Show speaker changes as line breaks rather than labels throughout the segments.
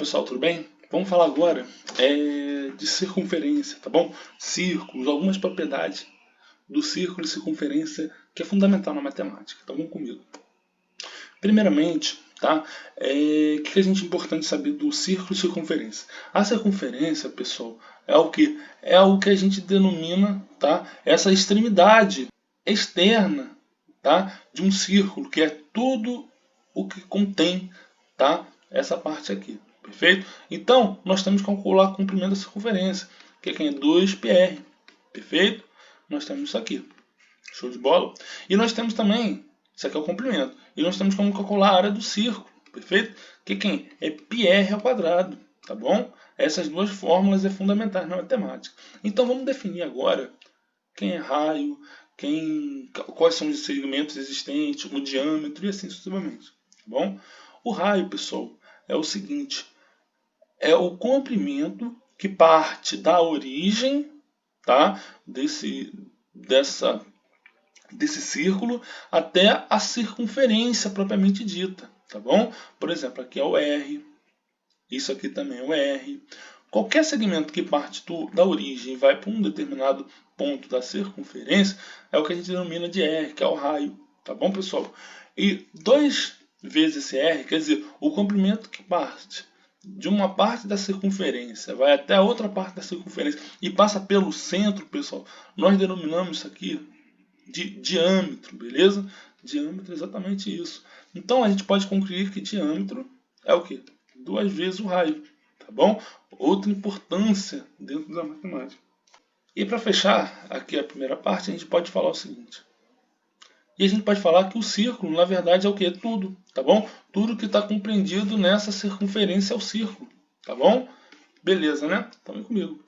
pessoal, tudo bem? Vamos falar agora de circunferência, tá bom? Círculos, algumas propriedades do círculo e circunferência que é fundamental na matemática. Então vamos comigo. Primeiramente, tá? O que a gente é importante saber do círculo e circunferência? A circunferência, pessoal, é o que? É o que a gente denomina, tá? Essa extremidade externa, tá? De um círculo, que é tudo o que contém, tá? Essa parte aqui. Perfeito? Então, nós temos que calcular o comprimento da circunferência, que é 2πr. Perfeito? Nós temos isso aqui. Show de bola? E nós temos também, isso aqui é o comprimento, e nós temos como calcular a área do círculo. Perfeito? Que é πr ao quadrado. Tá bom? Essas duas fórmulas é fundamentais na matemática. Então, vamos definir agora quem é raio, quais são os segmentos existentes, o diâmetro e assim sucessivamente. Tá bom? O raio, pessoal, é o seguinte: é o comprimento que parte da origem, tá, desse círculo até a circunferência propriamente dita, tá bom? Por exemplo, aqui é o R, isso aqui também é o R. Qualquer segmento que parte da origem e vai para um determinado ponto da circunferência é o que a gente denomina de R, que é o raio, tá bom, pessoal? E 2 vezes esse R, quer dizer, o comprimento que parte de uma parte da circunferência, vai até a outra parte da circunferência e passa pelo centro, pessoal, nós denominamos isso aqui de diâmetro, beleza? Diâmetro é exatamente isso. Então a gente pode concluir que diâmetro é o quê? 2 vezes o raio, tá bom? Outra importância dentro da matemática. E para fechar aqui a primeira parte, a gente pode falar o seguinte. E a gente pode falar que o círculo, na verdade, é o que? Tudo, tá bom? Tudo que está compreendido nessa circunferência é o círculo, tá bom? Beleza, né? Então vem comigo.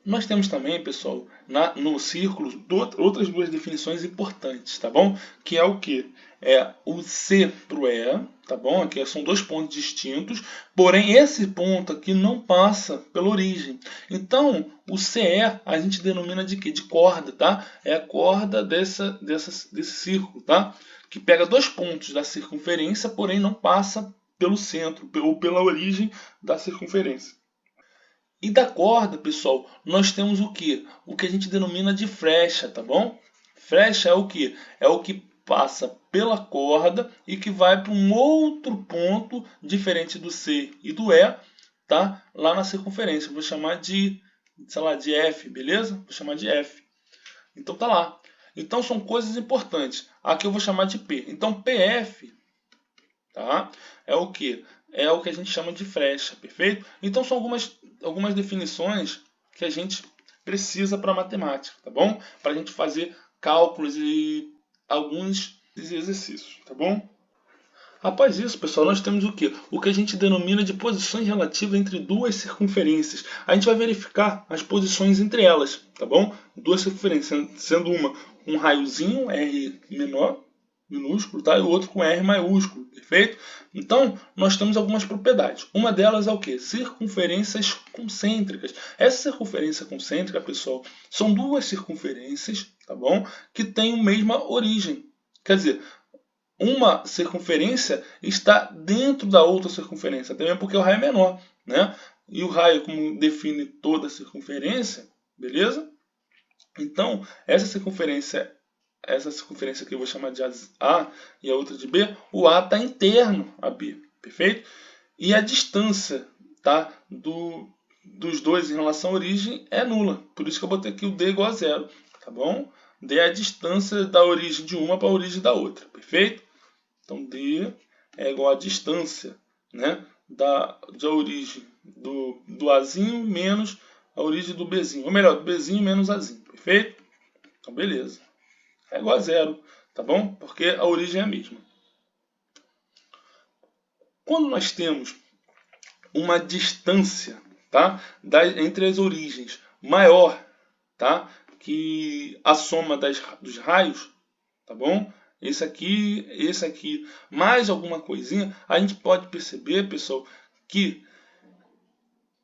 Nós temos também, pessoal, no círculo, outras duas definições importantes, tá bom? Que é o que? É o C para o E, tá bom? Aqui são 2 pontos distintos, porém esse ponto aqui não passa pela origem. Então, o CE a gente denomina de quê? De corda, tá? É a corda desse círculo, tá? Que pega 2 pontos da circunferência, porém não passa pelo centro, ou pela origem da circunferência. E da corda, pessoal, nós temos o que? O que a gente denomina de flecha, tá bom? Flecha é o que? É o que passa pela corda e que vai para um outro ponto diferente do C e do E, tá? Lá na circunferência. Vou chamar de, sei lá, de F, beleza? Vou chamar de F. Então tá lá. Então são coisas importantes. Aqui eu vou chamar de P. Então PF, tá? É o que? É o que a gente chama de flecha, perfeito? Então são algumas definições que a gente precisa para a matemática, tá bom? Para a gente fazer cálculos e alguns exercícios, tá bom? Após isso, pessoal, nós temos o que? O que a gente denomina de posições relativas entre duas circunferências. A gente vai verificar as posições entre elas, tá bom? Duas circunferências, sendo uma com um raiozinho, R menor, minúsculo, tá? E o outro com R maiúsculo, perfeito? Então, nós temos algumas propriedades. Uma delas é o que? Circunferências concêntricas. Essa circunferência concêntrica, pessoal, são duas circunferências, tá bom? Que têm a mesma origem. Quer dizer, uma circunferência está dentro da outra circunferência, também porque o raio é menor, né? E o raio, como define toda a circunferência, beleza? Então, essa circunferência aqui eu vou chamar de A e a outra de B, o A está interno a B, perfeito? E a distância, tá, dos dois em relação à origem é nula, por isso que eu botei aqui o D igual a zero, tá bom? D é a distância da origem de uma para a origem da outra, perfeito? Então, D é igual à distância, né, da origem do Azinho menos a origem do Bzinho. Ou melhor, do Bzinho menos Azinho, perfeito? Então, beleza. É igual a zero, tá bom? Porque a origem é a mesma. Quando nós temos uma distância, tá, entre as origens maior, tá, que a soma dos raios, tá bom? Esse aqui, mais alguma coisinha, a gente pode perceber, pessoal, que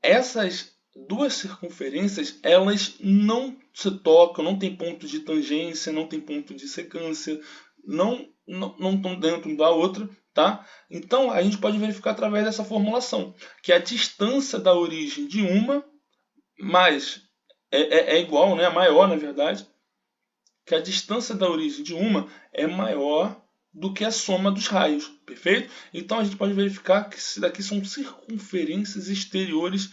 essas duas circunferências, elas não se tocam, não tem ponto de tangência, não tem ponto de secância, não estão dentro da outra, tá? Então, a gente pode verificar através dessa formulação, que a distância da origem de uma mais é igual, né? Maior, na verdade, que a distância da origem de uma é maior do que a soma dos raios, perfeito? Então, a gente pode verificar que isso daqui são circunferências exteriores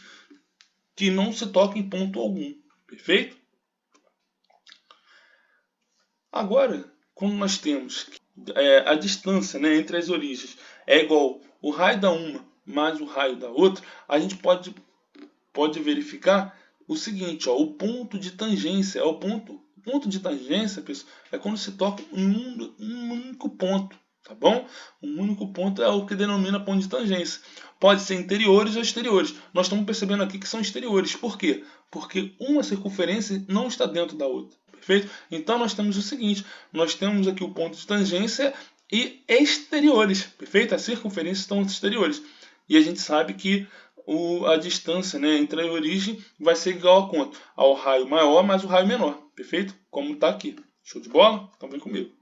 que não se tocam em ponto algum, perfeito? Agora, quando nós temos a distância, né, entre as origens é igual o raio da uma mais o raio da outra, a gente pode verificar o seguinte, ó, o ponto de tangência. O ponto de tangência, pessoal, é quando se toca em um único ponto. Tá bom? Um único ponto é o que denomina ponto de tangência. Pode ser interiores ou exteriores. Nós estamos percebendo aqui que são exteriores. Por quê? Porque uma circunferência não está dentro da outra. Perfeito? Então nós temos o seguinte: nós temos aqui o ponto de tangência e exteriores. Perfeito? As circunferências estão exteriores. E a gente sabe que a distância, né, entre a origem vai ser igual a quanto? Ao raio maior mais o raio menor. Perfeito? Como está aqui. Show de bola? Então vem comigo.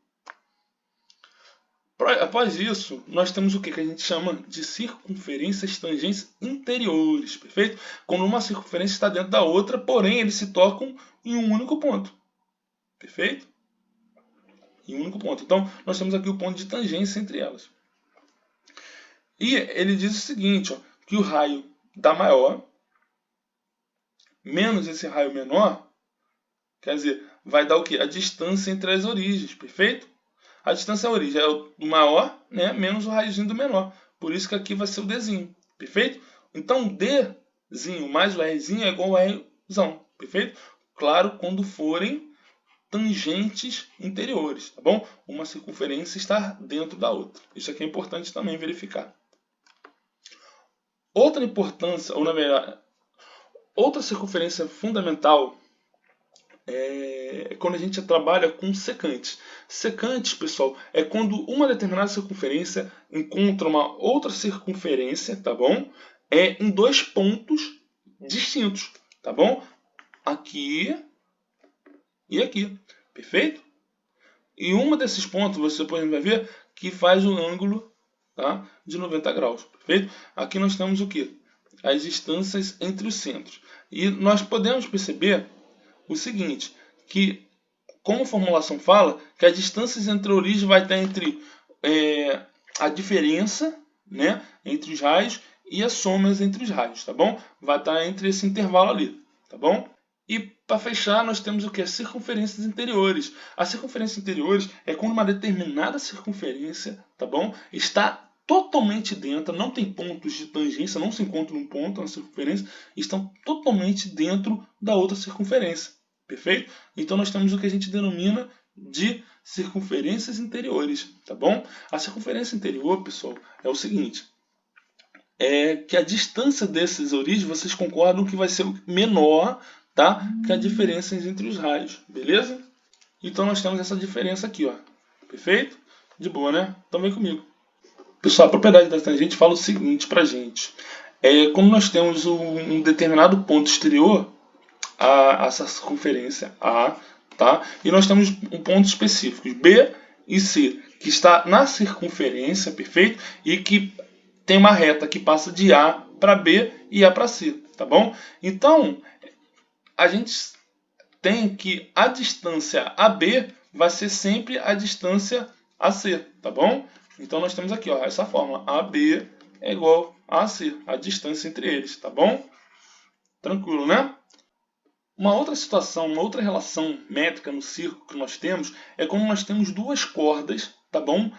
Após isso, nós temos o que a gente chama de circunferências tangentes interiores, perfeito? Quando uma circunferência está dentro da outra, porém eles se tocam em um único ponto, perfeito? Em um único ponto. Então, nós temos aqui o ponto de tangência entre elas. E ele diz o seguinte, ó, que o raio da maior menos esse raio menor, quer dizer, vai dar o quê? A distância entre as origens, perfeito? A distância à origem é o do maior, né, menos o raiozinho do menor. Por isso que aqui vai ser o Dzinho. Perfeito? Então, Dzinho mais o Rzinho é igual a Rzão. Perfeito? Claro, quando forem tangentes interiores. Tá bom? Uma circunferência está dentro da outra. Isso aqui é importante também verificar. Outra importância, ou na verdade, outra circunferência fundamental é quando a gente trabalha com secantes. Secantes, pessoal, é quando uma determinada circunferência encontra uma outra circunferência, tá bom? Em dois pontos distintos, tá bom? Aqui e aqui, perfeito? E um desses pontos, você depois vai ver, que faz um ângulo, tá, de 90 graus, perfeito? Aqui nós temos o que? As distâncias entre os centros. E nós podemos perceber o seguinte, que como a formulação fala, que as distâncias entre a origem vai estar entre a diferença, né, entre os raios e as somas entre os raios, tá bom? Vai estar entre esse intervalo ali, tá bom? E para fechar, nós temos o que? Circunferências interiores. As circunferências interiores é quando uma determinada circunferência, tá bom, está totalmente dentro, não tem pontos de tangência, não se encontra um ponto na circunferência, estão totalmente dentro da outra circunferência. Perfeito? Então nós temos o que a gente denomina de circunferências interiores, tá bom? A circunferência interior, pessoal, é o seguinte, é que a distância dessas origens, vocês concordam que vai ser menor, tá? Que a diferença entre os raios, beleza? Então nós temos essa diferença aqui, ó. Perfeito? De boa, né? Então vem comigo. Pessoal, a propriedade da tangente fala o seguinte pra gente. Como nós temos um determinado ponto exterior, essa circunferência A, tá? E nós temos um ponto específico, B e C, que está na circunferência, perfeito? E que tem uma reta que passa de A para B e A para C, tá bom? Então, a gente tem que a distância AB vai ser sempre a distância AC, tá bom? Então, nós temos aqui, ó, essa fórmula, AB é igual a AC, a distância entre eles, tá bom? Tranquilo, né? Uma outra situação, uma outra relação métrica no círculo que nós temos é quando nós temos duas cordas, tá bom?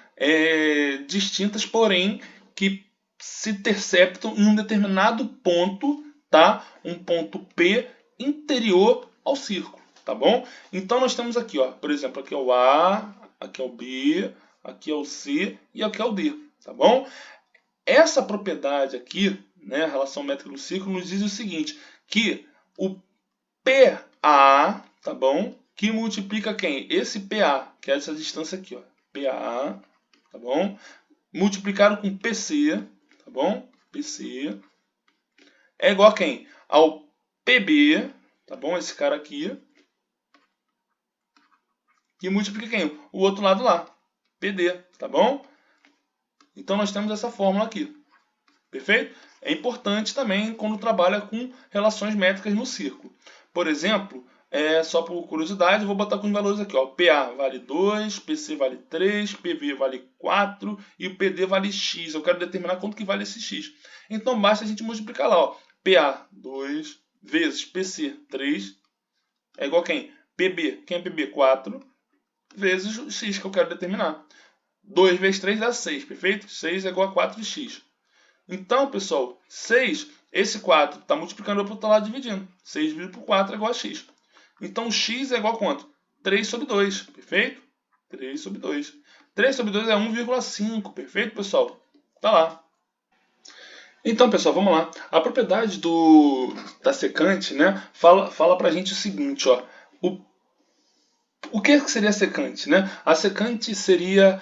Distintas, porém, que se interceptam em um determinado ponto, tá? Um ponto P interior ao círculo, tá bom? Então nós temos aqui, ó, por exemplo, aqui é o A, aqui é o B, aqui é o C e aqui é o D, tá bom? Essa propriedade aqui, né, a relação métrica do círculo, nos diz o seguinte, que o PA, tá bom? Que multiplica quem? Esse PA, que é essa distância aqui, ó. PA, tá bom? Multiplicado com PC, tá bom? PC é igual a quem? Ao PB, tá bom? Esse cara aqui. Que multiplica quem? O outro lado lá. PD, tá bom? Então nós temos essa fórmula aqui. Perfeito? É importante também quando trabalha com relações métricas no círculo. Por exemplo, só por curiosidade, eu vou botar com os valores aqui. Ó. PA vale 2, PC vale 3, PV vale 4 e o PD vale X. Eu quero determinar quanto que vale esse X. Então basta a gente multiplicar lá. Ó. PA 2 vezes PC 3 é igual a quem? PB. Quem é PB? 4 vezes o X que eu quero determinar. 2 vezes 3 dá 6, perfeito? 6 é igual a 4x. Então, pessoal, 6, esse 4 está multiplicando para o outro lado dividindo. 6 dividido por 4 é igual a x. Então, x é igual a quanto? 3 sobre 2, perfeito? 3 sobre 2. 3 sobre 2 é 1,5, perfeito, pessoal? Tá lá. Então, pessoal, vamos lá. A propriedade da secante, né, fala para a gente o seguinte, ó. O que seria a secante, né? A secante seria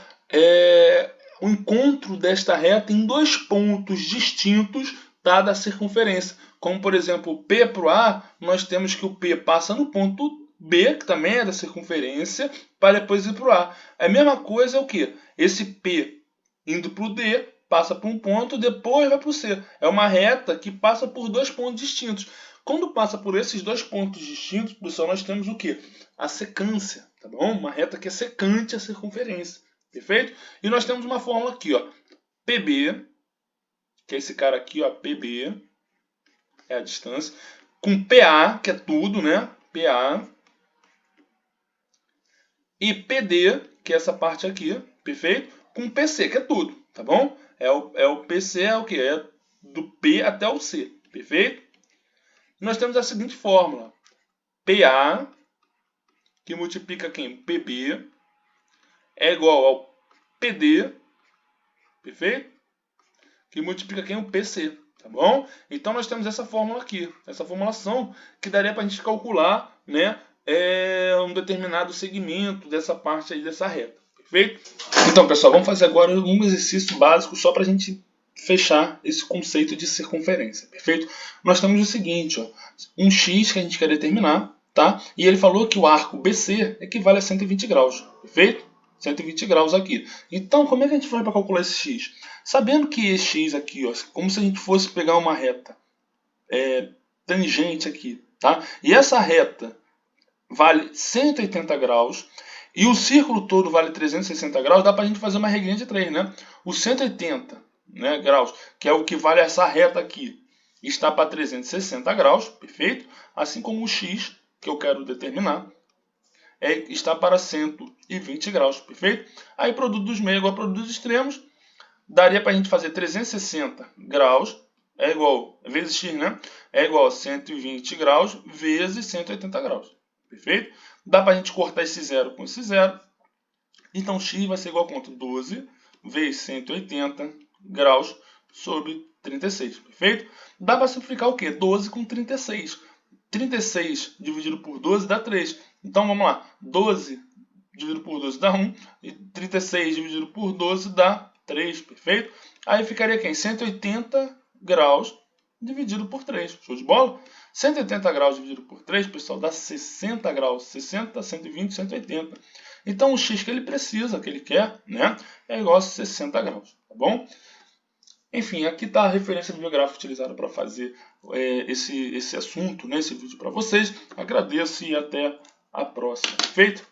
o encontro desta reta em dois pontos distintos dada a circunferência. Como, por exemplo, P para o A, nós temos que o P passa no ponto B, que também é da circunferência, para depois ir para o A. A mesma coisa é o que? Esse P indo para o D, passa por um ponto, depois vai para o C. É uma reta que passa por dois pontos distintos. Quando passa por esses dois pontos distintos, pessoal, nós temos o que? A secância, tá bom? Uma reta que é secante à circunferência, perfeito? E nós temos uma fórmula aqui, ó, PB, que é esse cara aqui, ó, PB, é a distância, com PA, que é tudo, né? PA, e PD, que é essa parte aqui, perfeito? Com PC, que é tudo, tá bom? O PC é o que? É do P até o C, perfeito? Nós temos a seguinte fórmula, PA, que multiplica quem? PB, é igual ao PD, perfeito? Que multiplica quem? O PC, tá bom? Então nós temos essa fórmula aqui, essa formulação que daria para a gente calcular, né, um determinado segmento dessa parte aí dessa reta, perfeito? Então, pessoal, vamos fazer agora um exercício básico só para a gente fechar esse conceito de circunferência, perfeito? Nós temos o seguinte, ó, um x que a gente quer determinar, tá? E ele falou que o arco BC equivale a 120 graus, perfeito? 120 graus aqui. Então, como é que a gente faz para calcular esse x? Sabendo que esse x aqui, ó, como se a gente fosse pegar uma reta tangente aqui, tá? E essa reta vale 180 graus e o círculo todo vale 360 graus, dá para a gente fazer uma regrinha de 3, né? O 180, né, graus, que é o que vale essa reta aqui, está para 360 graus, perfeito? Assim como o x, que eu quero determinar, está para 120 graus, perfeito? Aí produto dos meios igual a produto dos extremos, daria para a gente fazer 360 graus, é igual, vezes x, né? É igual a 120 graus vezes 180 graus, perfeito? Dá para a gente cortar esse zero com esse zero, então x vai ser igual a quanto? 12 vezes 180 graus sobre 36, perfeito? Dá para simplificar o quê? 12 com 36. 36 dividido por 12 dá 3. Então vamos lá, 12 dividido por 12 dá 1, e 36 dividido por 12 dá 3, perfeito? Aí ficaria quem? 180 graus dividido por 3, show de bola? 180 graus dividido por 3, pessoal, dá 60 graus, 60, 120, 180. Então o x que ele precisa, que ele quer, né, é igual a 60 graus, tá bom? Enfim, aqui está a referência bibliográfica utilizada para fazer esse assunto, né, esse vídeo para vocês. Agradeço e até a próxima. Perfeito?